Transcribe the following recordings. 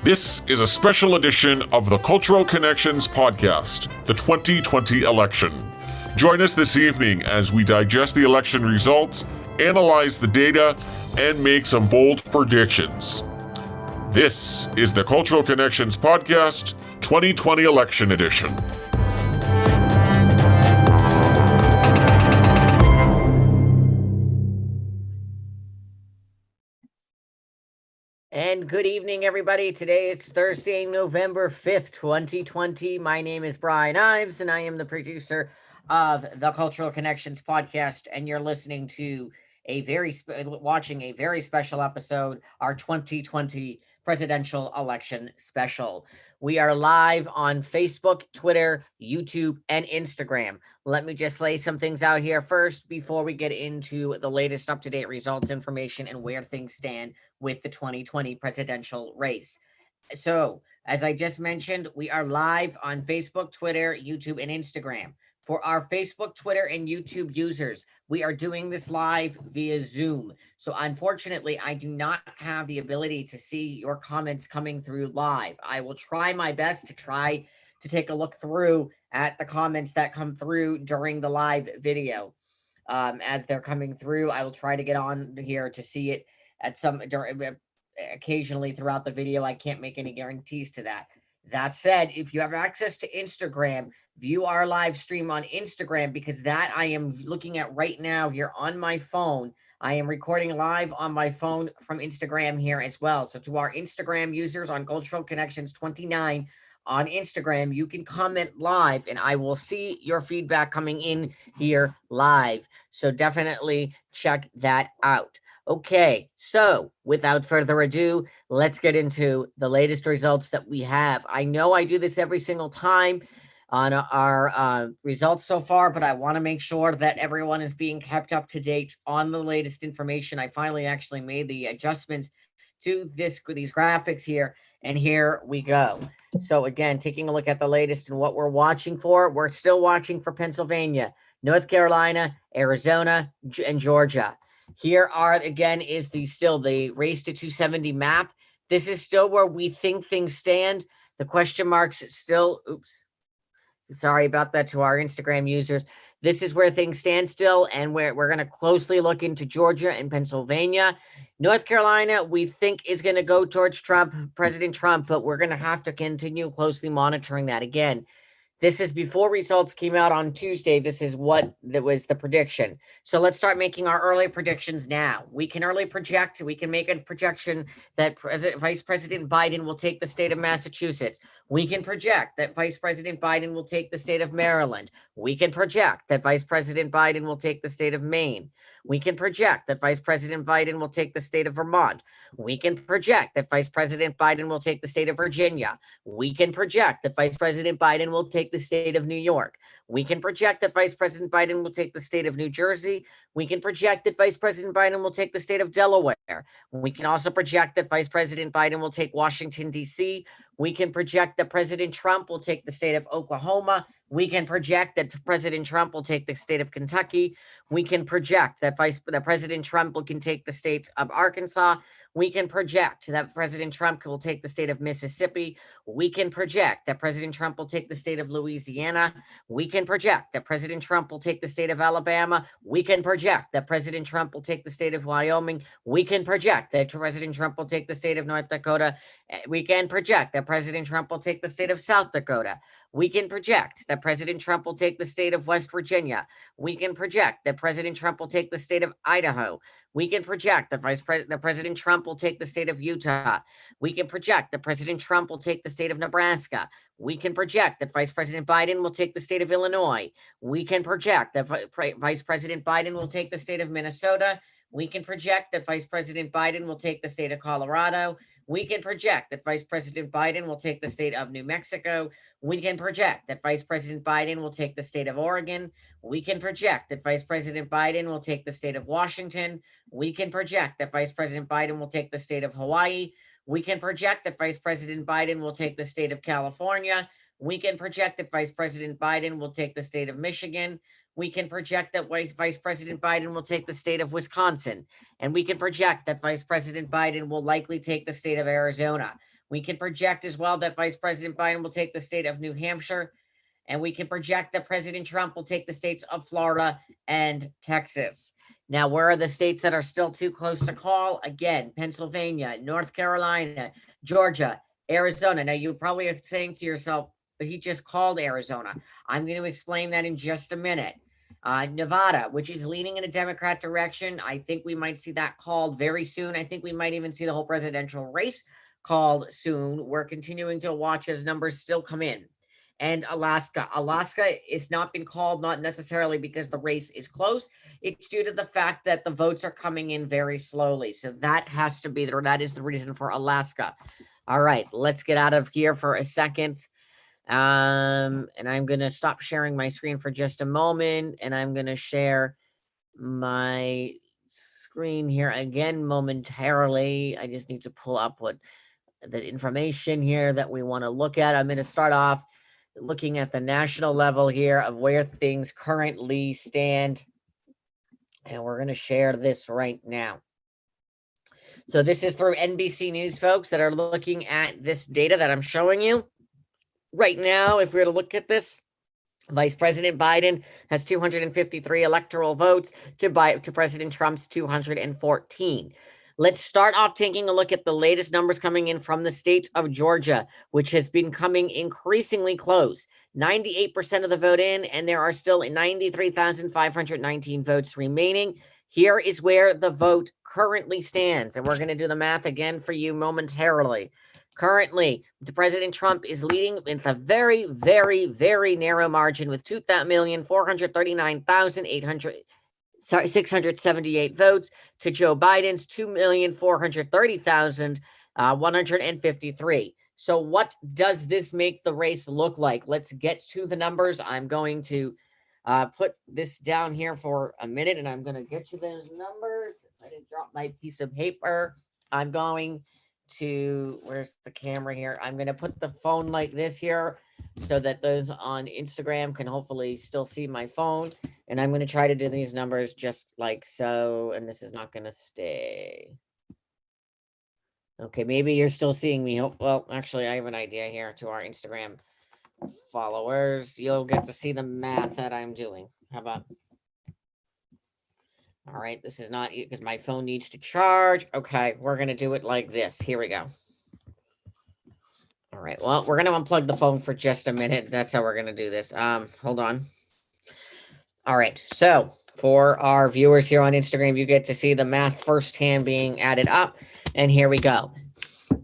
This is a special edition of the Cultural Connections podcast, the 2020 election. Join us this evening as we digest the election results, analyze the data, and make some bold predictions. This is the Cultural Connections podcast, 2020 election edition. And good evening, everybody. Today it's Thursday, November 5th, 2020. My name is Brian Ives, and I am the producer of the Cultural Connections podcast. And you're listening to watching a very special episode, our 2020 presidential election special. We are live on Facebook, Twitter, YouTube, and Instagram. Let me just lay some things out here first before we get into the latest up-to-date results information and where things stand with the 2020 presidential race. So, as I just mentioned, we are live on Facebook, Twitter, YouTube, and Instagram. For our Facebook, Twitter, and YouTube users, we are doing this live via Zoom. So unfortunately, I do not have the ability to see your comments coming through live. I will try my best to take a look through at the comments that come through during the live video. As they're coming through, I will try to get on here to see it occasionally throughout the video. I can't make any guarantees to that. That said, if you have access to Instagram, view our live stream on Instagram, because that I am looking at right now here on my phone. I am recording live on my phone from Instagram here as well. So to our Instagram users on Cultural Connections 29 on Instagram, you can comment live and I will see your feedback coming in here live. So definitely check that out. Okay, so without further ado, let's get into the latest results that we have. I know I do this every single time on our results so far, but I want to make sure that everyone is being kept up to date on the latest information. I finally actually made the adjustments to these graphics here, and here we go. So again, taking a look at the latest and what we're watching for, we're still watching for Pennsylvania, North Carolina, Arizona, and Georgia. Here is still the race to 270 map. This is still where we think things stand. The question marks still, sorry about that to our Instagram users. This is where things stand still, and we're going to closely look into Georgia and Pennsylvania. North Carolina, we think, is going to go towards President Trump, but we're going to have to continue closely monitoring that. Again, this is before results came out on Tuesday. This is what that was the prediction. So let's start making our early predictions now. We can make a projection that Vice President Biden will take the state of Massachusetts. We can project that Vice President Biden will take the state of Maryland. We can project that Vice President Biden will take the state of Maine. We can project that Vice President Biden will take the state of Vermont. We can project that Vice President Biden will take the state of Virginia. We can project that Vice President Biden will take the state of New York. We can project that Vice President Biden will take the state of New Jersey. We can project that Vice President Biden will take the state of Delaware. We can also project that Vice President Biden will take Washington, D.C. We can project that President Trump will take the state of Oklahoma. We can project that President Trump will take the state of Kentucky. We can project that President Trump can take the state of Arkansas. We can project that President Trump will take the state of Mississippi. We can project that President Trump will take the state of Louisiana. We can project that President Trump will take the state of Alabama. We can project that President Trump will take the state of Wyoming. We can project that President Trump will take the state of North Dakota. We can project that President Trump will take the state of South Dakota. We can project that President Trump will take the state of West Virginia. We can project that President Trump will take the state of Idaho. We can project that President Trump will take the state of Utah. We can project that President Trump will take the state of Nebraska. We can project that Vice President Biden will take the state of Illinois. We can project that Vice President Biden will take the state of Minnesota. We can project that Vice President Biden will take the state of Colorado. We can project that Vice President Biden will take the state of New Mexico. We can project that Vice President Biden will take the state of Oregon. We can project that Vice President Biden will take the state of Washington. We can project that Vice President Biden will take the state of Hawaii. We can project that Vice President Biden will take the state of California. We can project that Vice President Biden will take the state of Michigan. We can project that Vice President Biden will take the state of Wisconsin. And we can project that Vice President Biden will likely take the state of Arizona. We can project as well that Vice President Biden will take the state of New Hampshire. And we can project that President Trump will take the states of Florida and Texas. Now, where are the states that are still too close to call? Again, Pennsylvania, North Carolina, Georgia, Arizona. Now, you probably are saying to yourself, but he just called Arizona. I'm going to explain that in just a minute. Nevada, which is leaning in a Democrat direction. I think we might see that called very soon. I think we might even see the whole presidential race called soon. We're continuing to watch as numbers still come in. And Alaska. Alaska is not been called, not necessarily because the race is close. It's due to the fact that the votes are coming in very slowly. So that has to be that is the reason for Alaska. All right, let's get out of here for a second. And I'm going to stop sharing my screen for just a moment, and I'm going to share my screen here again momentarily. I just need to pull up what the information here that we want to look at. I'm going to start off looking at the national level here of where things currently stand. And we're going to share this right now. So this is through NBC News, folks, that are looking at this data that I'm showing you. Right now, if we were to look at this, Vice President Biden has 253 electoral votes to President Trump's 214. Let's start off taking a look at the latest numbers coming in from the state of Georgia, which has been coming increasingly close. 98% of the vote in, and there are still 93,519 votes remaining. Here is where the vote currently stands, and we're going to do the math again for you momentarily. Currently, President Trump is leading with a very, very, very narrow margin with 678 votes to Joe Biden's 2,430,153. So what does this make the race look like? Let's get to the numbers. I'm going to put this down here for a minute, and I'm going to get you those numbers. I didn't drop my piece of paper. I'm going to, where's the camera here? I'm going to put the phone like this here so that those on Instagram can hopefully still see my phone. And I'm going to try to do these numbers just like so. And this is not going to stay. Okay, maybe you're still seeing me. Well, actually, I have an idea here to our Instagram followers. You'll get to see the math that I'm doing. How about? All right, this is not because my phone needs to charge. Okay, we're going to do it like this. Here we go. All right, well, we're going to unplug the phone for just a minute. That's how we're going to do this. Hold on. All right, so for our viewers here on Instagram, you get to see the math firsthand being added up. And here we go.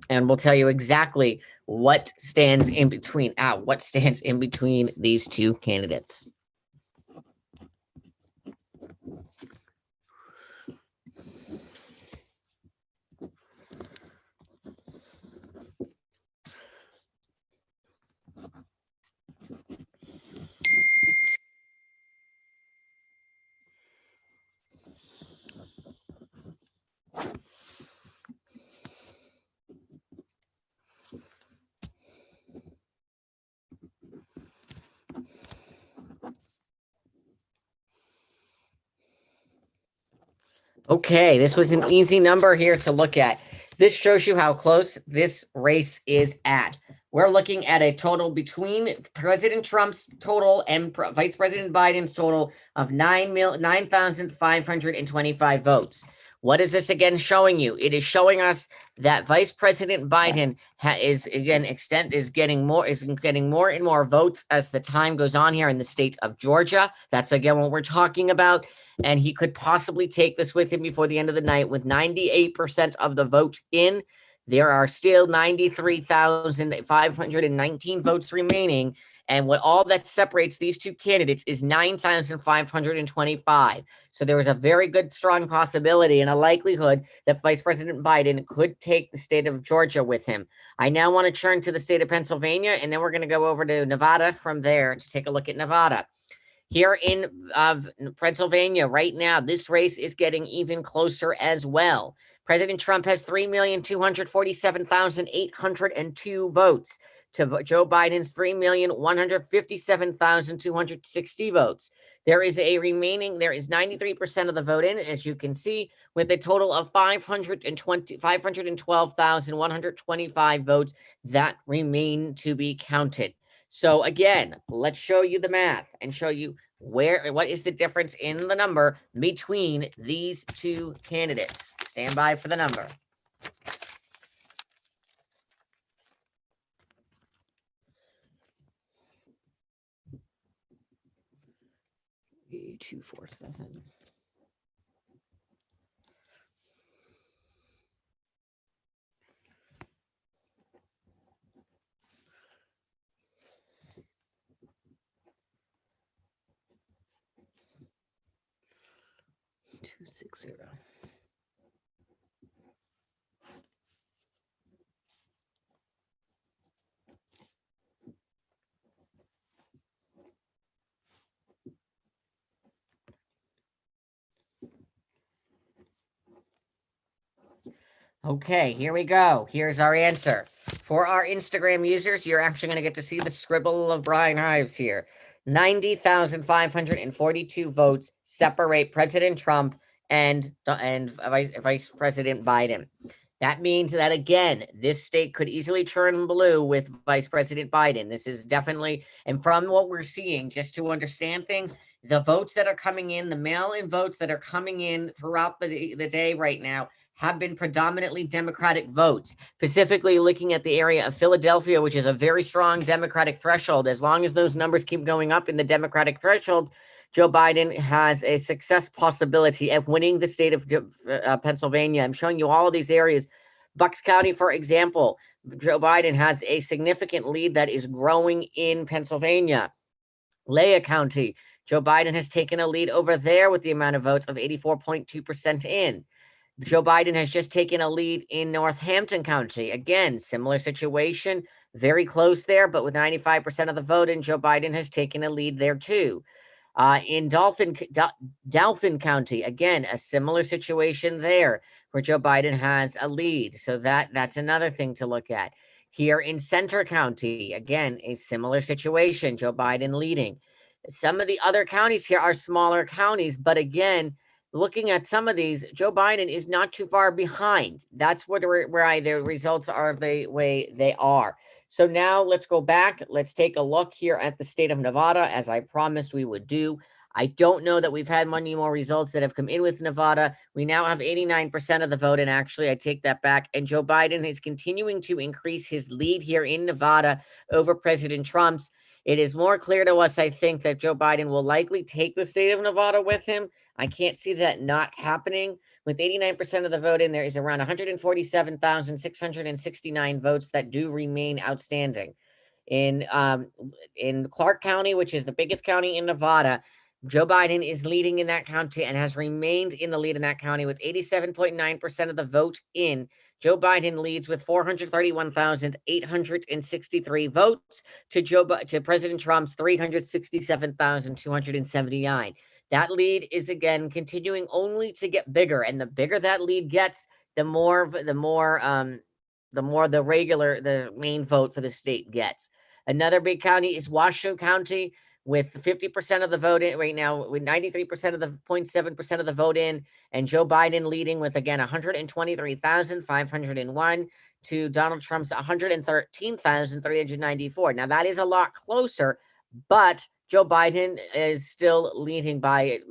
And we'll tell you exactly what stands in between. What stands in between these two candidates. Okay, this was an easy number here to look at. This shows you how close this race is at. We're looking at a total between President Trump's total and Vice President Biden's total of 9,525 votes. What is this again showing you? It is showing us that Vice President Biden is getting more and more votes as the time goes on here in the state of Georgia. That's again what we're talking about. And he could possibly take this with him before the end of the night with 98% of the vote in. There are still 93,519 votes remaining. And what all that separates these two candidates is 9,525. So there was a very good, strong possibility and a likelihood that Vice President Biden could take the state of Georgia with him. I now want to turn to the state of Pennsylvania, and then we're going to go over to Nevada from there to take a look at Nevada. Here in Pennsylvania right now, this race is getting even closer as well. President Trump has 3,247,802 votes to Joe Biden's 3,157,260 votes. There is 93% of the vote in, as you can see, with a total of 512,125 votes that remain to be counted. So again, let's show you the math and show you what is the difference in the number between these two candidates. Stand by for the number. $247. $260. Okay, here we go. Here's our answer. For our Instagram users, you're actually going to get to see the scribble of Brian Ives here. 90,542 votes separate President Trump and Vice President Biden. That means that, again, this state could easily turn blue with Vice President Biden. This is definitely, and from what we're seeing, just to understand things, the votes that are coming in, the mail-in votes that are coming in throughout the day right now have been predominantly Democratic votes, specifically looking at the area of Philadelphia, which is a very strong Democratic threshold. As long as those numbers keep going up in the Democratic threshold, Joe Biden has a success possibility of winning the state of Pennsylvania. I'm showing you all of these areas. Bucks County, for example, Joe Biden has a significant lead that is growing in Pennsylvania. Lehigh County, Joe Biden has taken a lead over there with the amount of votes of 84.2% in. Joe Biden has just taken a lead in Northampton County. Again, similar situation, very close there, but with 95% of the vote in, Joe Biden has taken a lead there too. In Dauphin County, again, a similar situation there where Joe Biden has a lead. So that's another thing to look at. Here in Centre County, again, a similar situation, Joe Biden leading. Some of the other counties here are smaller counties, but again, looking at some of these, Joe Biden is not too far behind. That's where the results are the way they are. So now let's go back. Let's take a look here at the state of Nevada, as I promised we would do. I don't know that we've had many more results that have come in with Nevada. We now have 89% of the vote, and actually, I take that back. And Joe Biden is continuing to increase his lead here in Nevada over President Trump's. It is more clear to us, I think, that Joe Biden will likely take the state of Nevada with him. I can't see that not happening. With 89% of the vote in, there is around 147,669 votes that do remain outstanding. In Clark County, which is the biggest county in Nevada, Joe Biden is leading in that county and has remained in the lead in that county with 87.9% of the vote in. Joe Biden leads with 431,863 votes to President Trump's 367,279. That lead is again continuing only to get bigger, and the bigger that lead gets, the more the main vote for the state gets. Another big county is Washoe County with 50% of the vote in right now, with 93% of the 0.7% of the vote in, and Joe Biden leading with again 123,501 to Donald Trump's 113,394. Now that is a lot closer, but Joe Biden is still leading by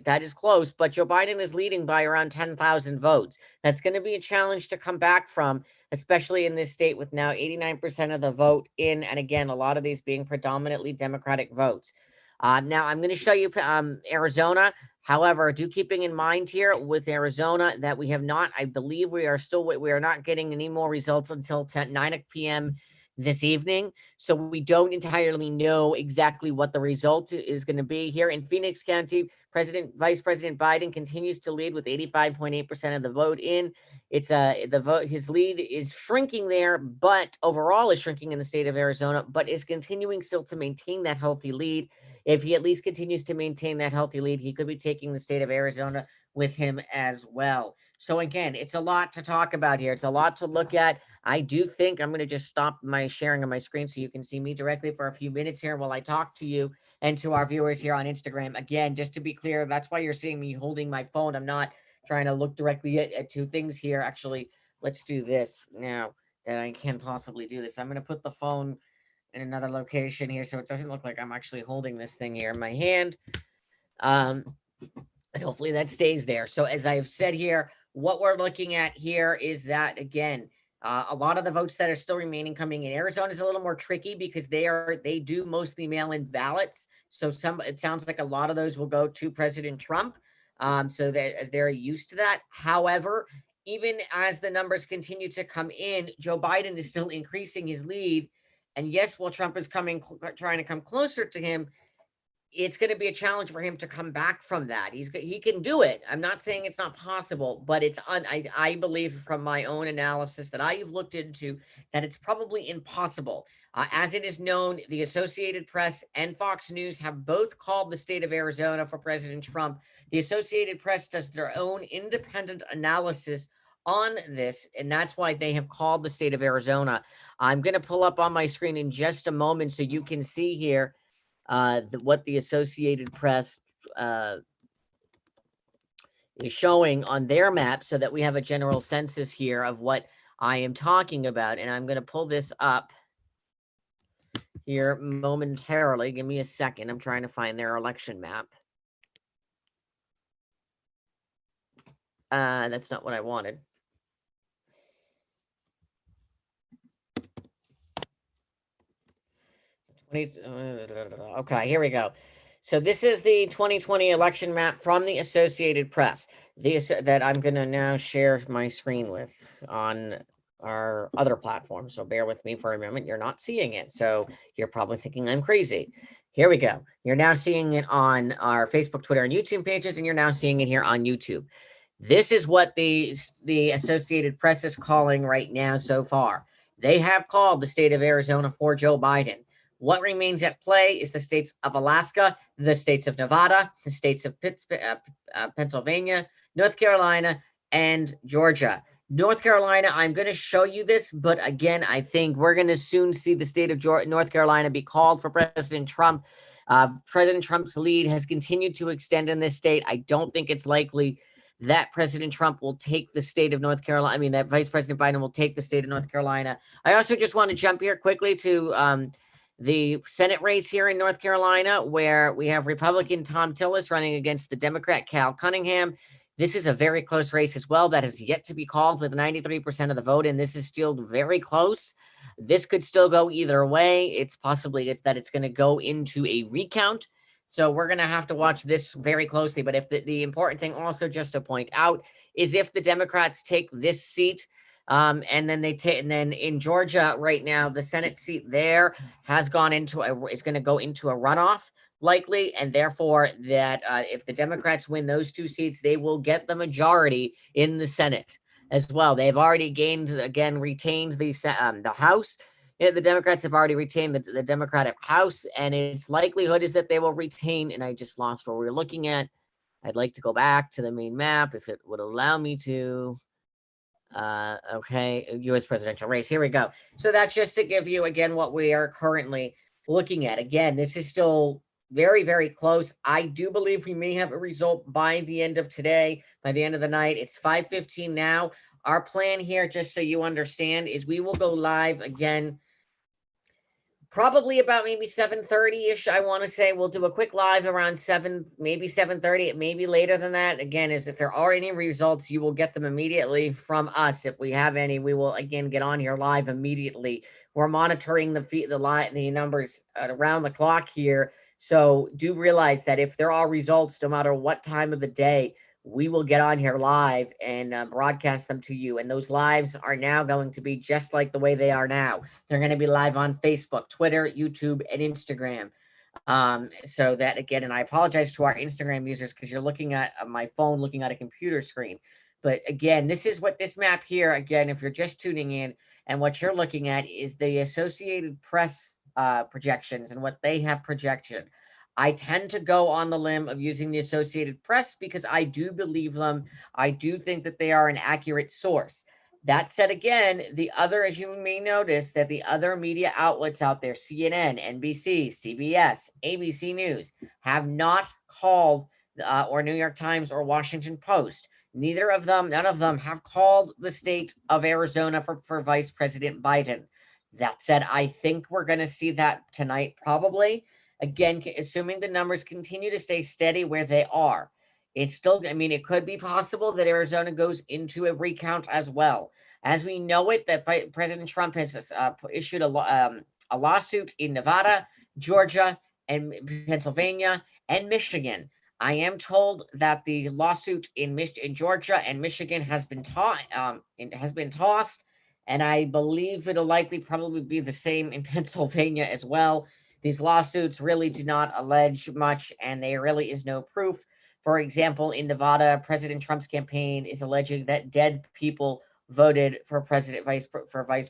that is close, but Joe Biden is leading by around 10,000 votes. That's going to be a challenge to come back from, especially in this state with now 89% of the vote in, and again, a lot of these being predominantly Democratic votes. Now I'm going to show you Arizona. However, do keeping in mind here with Arizona that we have not, I believe we are not getting any more results until 9 p.m. this evening. So we don't entirely know exactly what the result is going to be here. In Phoenix County, Vice President Biden continues to lead with 85.8% of the vote in. His lead is shrinking there, but overall is shrinking in the state of Arizona, but is continuing still to maintain that healthy lead. If he at least continues to maintain that healthy lead, he could be taking the state of Arizona with him as well. So again, it's a lot to talk about here. It's a lot to look at. I do think I'm going to just stop my sharing of my screen so you can see me directly for a few minutes here while I talk to you and to our viewers here on Instagram. Again, just to be clear, that's why you're seeing me holding my phone. I'm not trying to look directly at two things here. Actually, let's do this now that I can possibly do this. I'm going to put the phone in another location here so it doesn't look like I'm actually holding this thing here in my hand. And hopefully that stays there. So as I've said here, what we're looking at here is that, again, a lot of the votes that are still remaining coming in Arizona is a little more tricky because they do mostly mail-in ballots. So it sounds like a lot of those will go to President Trump. So that as they're used to that. However, even as the numbers continue to come in, Joe Biden is still increasing his lead. And yes, while Trump is trying to come closer to him, it's going to be a challenge for him to come back from that. He can do it. I'm not saying it's not possible, but I believe from my own analysis that I've looked into that it's probably impossible. As it is known, the Associated Press and Fox News have both called the state of Arizona for President Trump. The Associated Press does their own independent analysis on this, and that's why they have called the state of Arizona. I'm going to pull up on my screen in just a moment so you can see here what the Associated Press is showing on their map so that we have a general census here of what I am talking about. And I'm going to pull this up here momentarily. Give me a second. I'm trying to find their election map. That's not what I wanted. Okay, here we go. So this is the 2020 election map from the Associated Press. That I'm going to now share my screen with on our other platform. So bear with me for a moment. You're not seeing it. So you're probably thinking I'm crazy. Here we go. You're now seeing it on our Facebook, Twitter, and YouTube pages, and you're now seeing it here on YouTube. This is what the Associated Press is calling right now so far. They have called the state of Arizona for Joe Biden. What remains at play is the states of Alaska, the states of Nevada, the states of Pennsylvania, North Carolina, and Georgia. North Carolina, I'm going to show you this, but again, I think we're going to soon see the state of North Carolina be called for President Trump. President Trump's lead has continued to extend in this state. I don't think it's likely that President Trump will take the state of North Carolina. I mean, that Vice President Biden will take the state of North Carolina. I also just want to jump here quickly to the Senate race here in North Carolina, where we have Republican Thom Tillis running against the Democrat Cal Cunningham. This is a very close race as well that has yet to be called with 93% of the vote, and this is still very close. This could still go either way. It's possibly that it's going to go into a recount. So we're going to have to watch this very closely. But if the important thing also just to point out is if the Democrats take this seat, and then and then in Georgia right now, the Senate seat there has gone into is going to go into a runoff likely, and therefore that if the Democrats win those two seats, they will get the majority in the Senate as well. They've already retained the House. Yeah, the Democrats have already retained the Democratic House, and its likelihood is that they will retain. And I just lost what we were looking at. I'd like to go back to the main map if it would allow me to. Okay, U.S. presidential race. Here we go. So that's just to give you again what we are currently looking at. Again, this is still very, very close. I do believe we may have a result by the end of today, by the end of the night. It's 5:15 now. Our plan here, just so you understand, is we will go live again probably about maybe 7:30-ish. I want to say we'll do a quick live around 7, maybe 7:30. It may be later than that. Again, is if there are any results, you will get them immediately from us. If we have any, we will again get on here live immediately. We're monitoring the numbers around the clock here. So do realize that if there are results, no matter what time of the day, we will get on here live and broadcast them to you. And those lives are now going to be just like the way they are now. They're going to be live on Facebook, Twitter, YouTube, and Instagram. So that again, and I apologize to our Instagram users because you're looking at my phone, looking at a computer screen. But again, this is what this map here, again, if you're just tuning in, and what you're looking at is the Associated Press projections and what they have projected. I tend to go on the limb of using the Associated Press because I do believe them. I do think that they are an accurate source. That said, again, the other, as you may notice, that the other media outlets out there, CNN, NBC, CBS, ABC News, have not called, or New York Times or Washington Post. Neither of them, none of them have called the state of Arizona for Vice President Biden. That said, I think we're going to see that tonight, probably. Again, assuming the numbers continue to stay steady where they are. It's still, I mean, it could be possible that Arizona goes into a recount as well. As we know it, that President Trump has issued a lawsuit in Nevada, Georgia, and Pennsylvania, and Michigan. I am told that the lawsuit in Georgia and Michigan has been tossed, and I believe it'll likely probably be the same in Pennsylvania as well. These lawsuits really do not allege much, and there really is no proof. For example, in Nevada, President Trump's campaign is alleging that dead people voted for Vice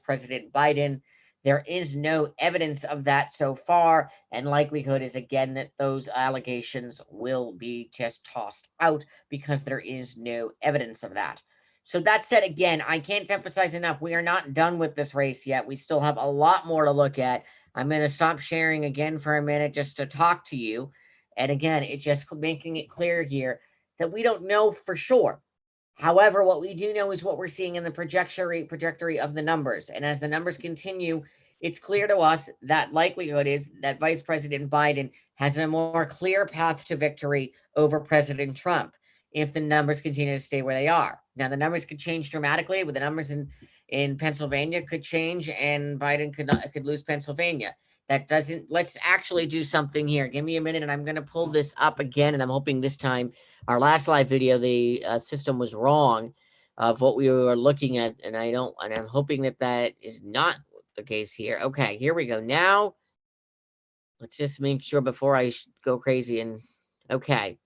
President Biden. There is no evidence of that so far, and likelihood is again that those allegations will be just tossed out because there is no evidence of that. So that said, again, I can't emphasize enough, we are not done with this race yet. We still have a lot more to look at. I'm going to stop sharing again for a minute just to talk to you. And again, it's just making it clear here that we don't know for sure. However, what we do know is what we're seeing in the trajectory of the numbers. And as the numbers continue, it's clear to us that likelihood is that Vice President Biden has a more clear path to victory over President Trump if the numbers continue to stay where they are. Now, the numbers could change dramatically, but the numbers in Pennsylvania could change, and Biden could lose Pennsylvania. That doesn't, let's actually do something here. Give me a minute and I'm going to pull this up again. And I'm hoping this time, our last live video, the system was wrong of what we were looking at. And I'm hoping that that is not the case here. Okay, here we go. Now, let's just make sure before I go crazy and, okay.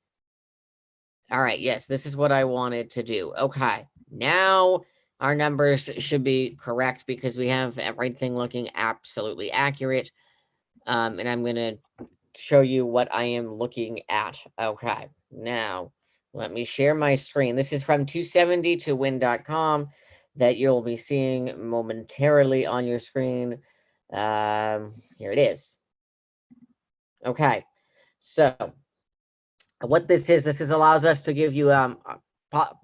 All right, yes, this is what I wanted to do. Okay, now our numbers should be correct because we have everything looking absolutely accurate. And I'm going to show you what I am looking at. Okay, now let me share my screen. This is from 270towin.com that you'll be seeing momentarily on your screen. Here it is. Okay, so what this allows us to give you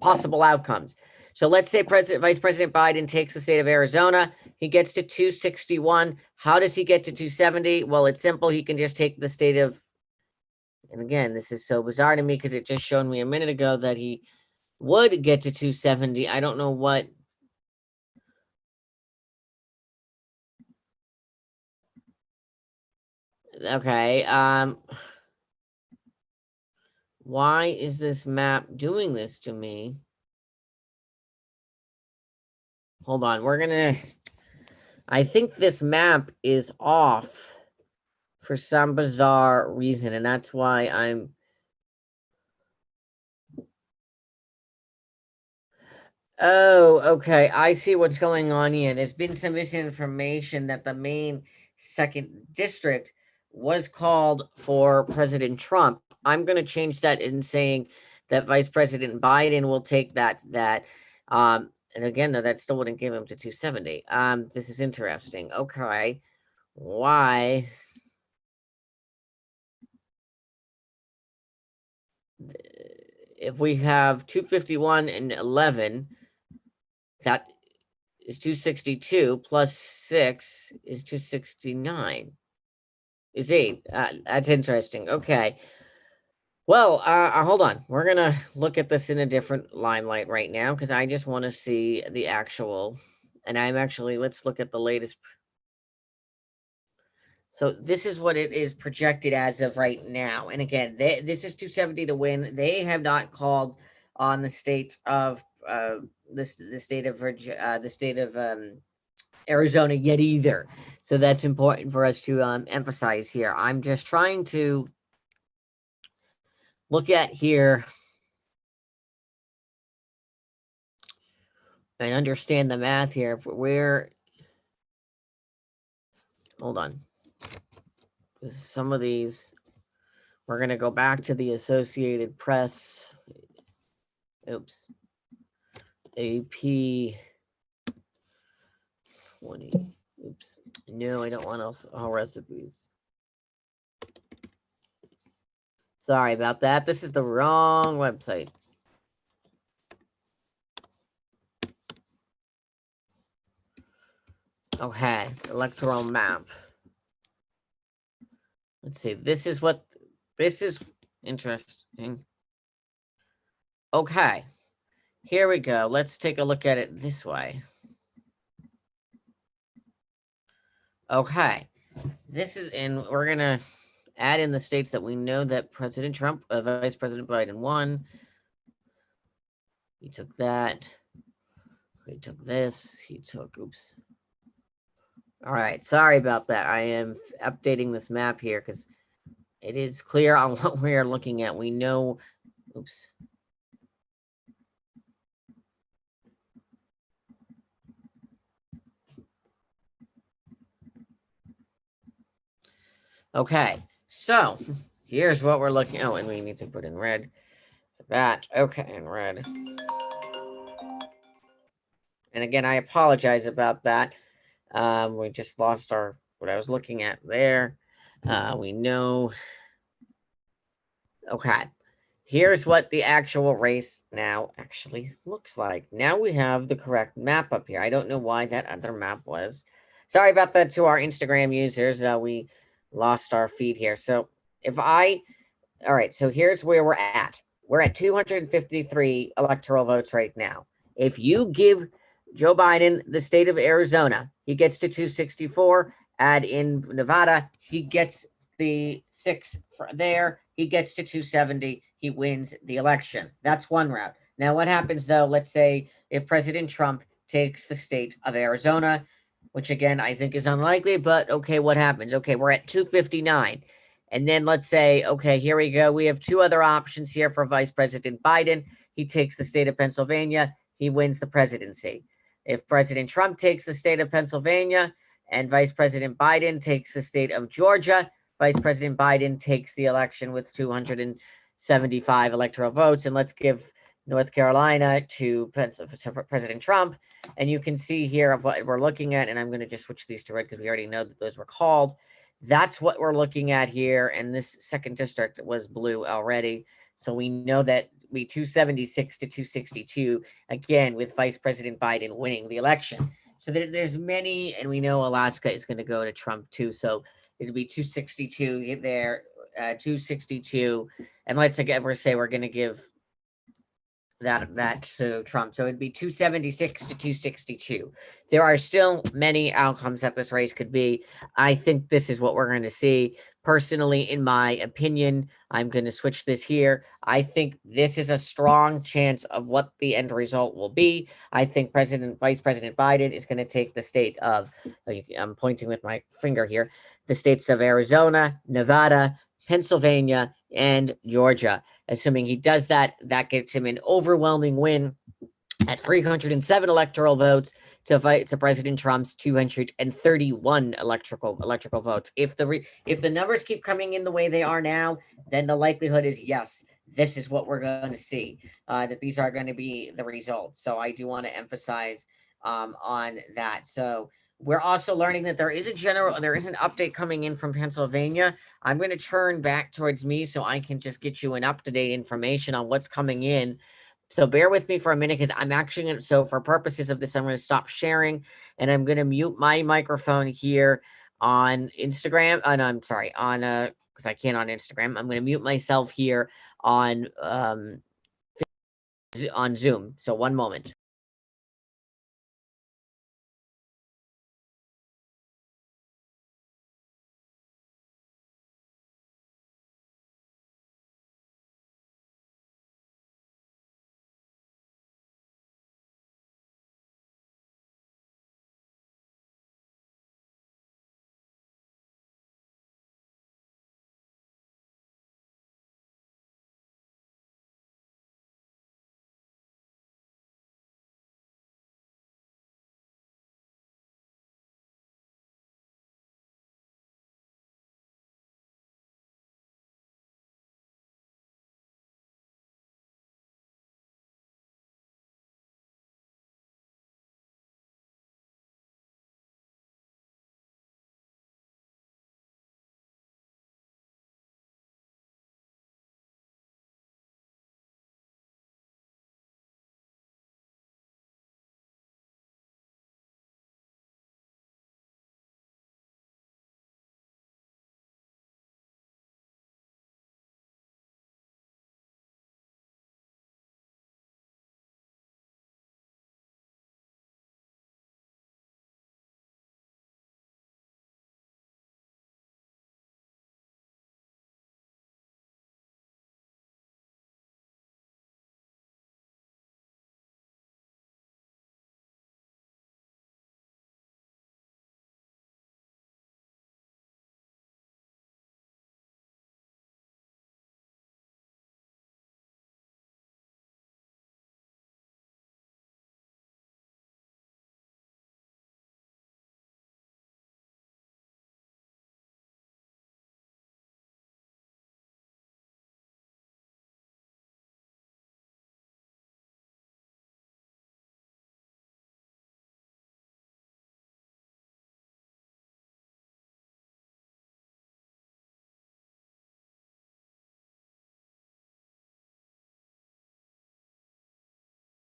possible outcomes. So let's say Vice President Biden takes the state of Arizona. He gets to 261. How does he get to 270? Well, it's simple. He can just take the state of, and again, this is so bizarre to me because it just showed me a minute ago that he would get to 270. I don't know what. Okay. Why is this map doing this to me? Hold on, I think this map is off for some bizarre reason, and that's why I'm... Oh, okay, I see what's going on here. There's been some misinformation that the main second district was called for President Trump. I'm going to change that in saying that Vice President Biden will take that. And again, though, that still wouldn't give him to 270. This is interesting. Okay. Why? If we have 251 and 11, that is 262 plus 6 is 269. Is 8. That's interesting. Okay. Well, hold on. We're going to look at this in a different limelight right now because I just want to see the actual, and let's look at the latest. So this is what it is projected as of right now. And again, this is 270 to win. They have not called on the state of the state of Arizona yet either. So that's important for us to emphasize here. I'm just trying to look at here and understand the math here. Hold on. Some of these, we're going to go back to the Associated Press. Oops. AP 20. Oops. No, I don't want all recipes. Sorry about that. This is the wrong website. Okay, electoral map. Let's see. This is interesting. Okay. Here we go. Let's take a look at it this way. Okay. And we're going to add in the states that we know that President Trump, Vice President Biden won. He took that. He took this. He took, oops. All right. Sorry about that. I am updating this map here because it is clear on what we are looking at. We know, oops. Okay, so here's what we're looking. Oh, and we need to put in red for that. Okay, in red. And again, I apologize about that. We just lost what I was looking at there. We know. Okay, here's what the actual race now actually looks like. Now we have the correct map up here. I don't know why that other map was. Sorry about that to our Instagram users. We lost our feed here. So all right, so here's where we're at. We're at 253 electoral votes right now. If you give Joe Biden the state of Arizona, he gets to 264. Add in Nevada, he gets the 6 there. He gets to 270. He wins the election. That's one route. Now, what happens, though? Let's say if President Trump takes the state of Arizona, which, again, I think is unlikely, but okay, what happens? Okay, we're at 259. And then let's say, okay, here we go. We have two other options here for Vice President Biden. He takes the state of Pennsylvania. He wins the presidency. If President Trump takes the state of Pennsylvania and Vice President Biden takes the state of Georgia, Vice President Biden takes the election with 275 electoral votes. And let's give North Carolina to President Trump. And you can see here of what we're looking at. And I'm going to just switch these to red because we already know that those were called. That's what we're looking at here. And this second district was blue already. So we know that we 276 to 262, again, with Vice President Biden winning the election. So there's many, and we know Alaska is going to go to Trump too. So it'll be 262 there, 262. And let's again, say we're going to give that to Trump. So it'd be 276 to 262. There are still many outcomes that this race could be. I think this is what we're going to see. Personally, in my opinion, I'm going to switch this here. I think this is a strong chance of what the end result will be. I think Vice President Biden is going to take the state of, I'm pointing with my finger here, the states of Arizona, Nevada, Pennsylvania, and Georgia. Assuming he does that, that gets him an overwhelming win at 307 electoral votes to President Trump's 231 electrical votes. If the numbers keep coming in the way they are now, then the likelihood is yes, this is what we're going to see. That these are going to be the results. So I do want to emphasize on that. So we're also learning that there is an update coming in from Pennsylvania. I'm going to turn back towards me so I can just get you an up-to-date information on what's coming in. So bear with me for a minute because I'm actually going to, so for purposes of this, I'm going to stop sharing and I'm going to mute my microphone here on Instagram. And I'm sorry, because I can't on Instagram. I'm going to mute myself here on Zoom. So one moment.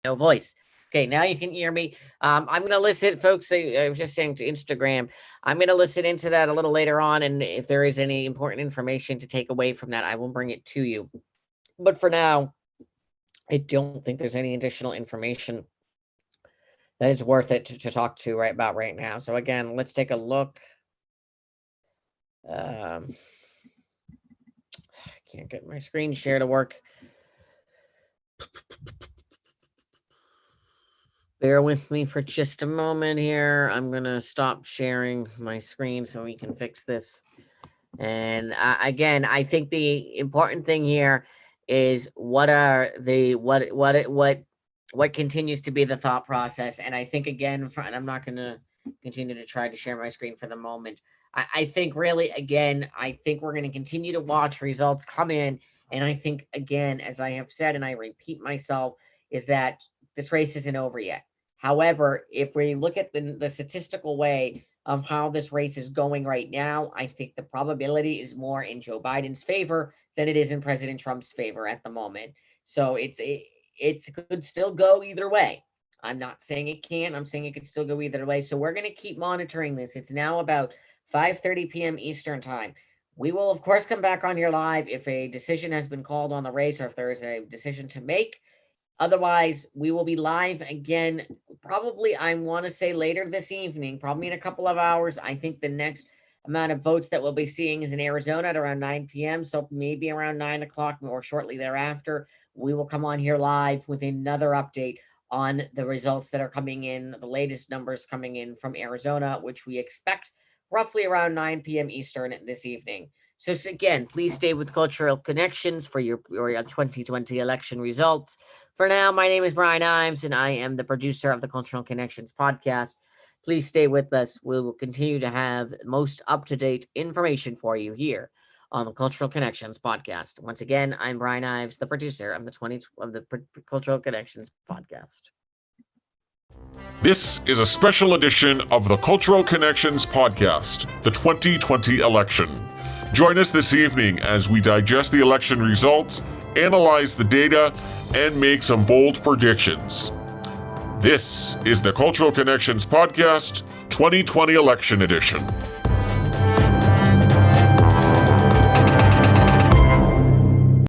No voice. Okay, now you can hear me. I'm going to listen, folks. I was just saying to Instagram, I'm going to listen into that a little later on. And if there is any important information to take away from that, I will bring it to you. But for now, I don't think there's any additional information that is worth it to talk to about right now. So again, let's take a look. I can't get my screen share to work. Bear with me for just a moment here. I'm going to stop sharing my screen so we can fix this. And again, I think the important thing here is what continues to be the thought process. And I think, again, and I'm not going to continue to try to share my screen for the moment. I think really, again, I think we're going to continue to watch results come in. And I think, again, as I have said, and I repeat myself, is that this race isn't over yet. However, if we look at the statistical way of how this race is going right now, I think the probability is more in Joe Biden's favor than it is in President Trump's favor at the moment. So it could still go either way. I'm not saying it can't. I'm saying it could still go either way. So we're going to keep monitoring this. It's now about 5:30 p.m. Eastern time. We will, of course, come back on here live if a decision has been called on the race or if there is a decision to make. Otherwise, we will be live again, probably, I want to say later this evening, probably in a couple of hours. I think the next amount of votes that we'll be seeing is in Arizona at around 9 p.m. So maybe around 9 o'clock or shortly thereafter, we will come on here live with another update on the results that are coming in, the latest numbers coming in from Arizona, which we expect roughly around 9 p.m. Eastern this evening. So again, please stay with Cultural Connections for your 2020 election results. For now, my name is Brian Imes, and I am the producer of the Cultural Connections podcast. Please stay with us. We will continue to have most up-to-date information for you here on the Cultural Connections podcast. Once again, I'm Brian Ives, the producer of the Cultural Connections podcast. This is a special edition of the Cultural Connections podcast, the 2020 election. Join us this evening as we digest the election results, analyze the data, and make some bold predictions. This is the Cultural Connections podcast, 2020 election edition.